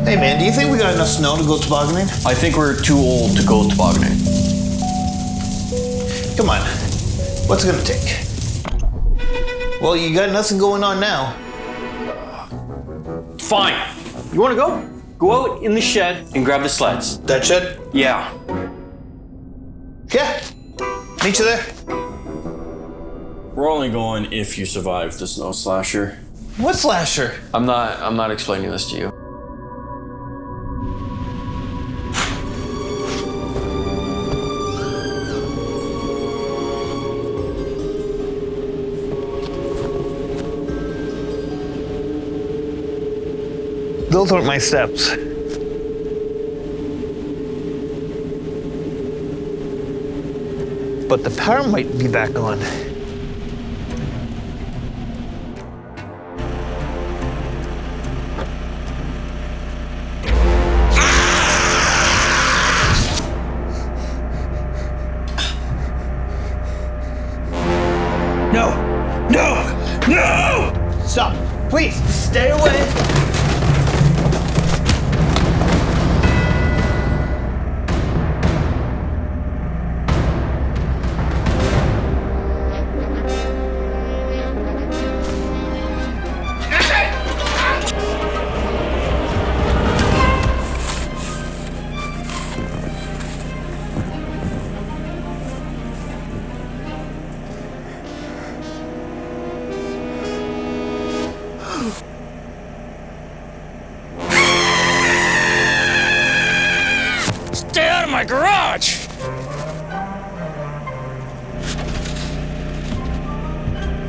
Hey man, do you think we got enough snow to go tobogganing? I think we're too old to go tobogganing. Come on, what's it gonna take? Well, you got nothing going on now. Fine. You wanna go? Go out in the shed and grab the sleds. That shed? Yeah. Yeah. Meet you there. We're only going if you survive the snow slasher. What slasher? I'm not explaining this to you. Those aren't my steps. But the power might be back on. No! No! No! Stop! Please, stay away! Stay out of my garage!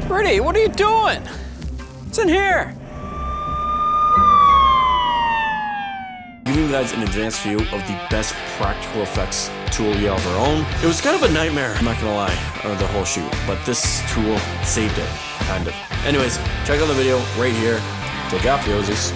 Rudy, what are you doing? It's in here. Giving you guys an advanced view of the best practical effects tool you'll ever own. It was kind of a nightmare, I'm not gonna lie, the whole shoot, but this tool saved it, kind of. Anyways, check out the video right here. Take off, Yosies.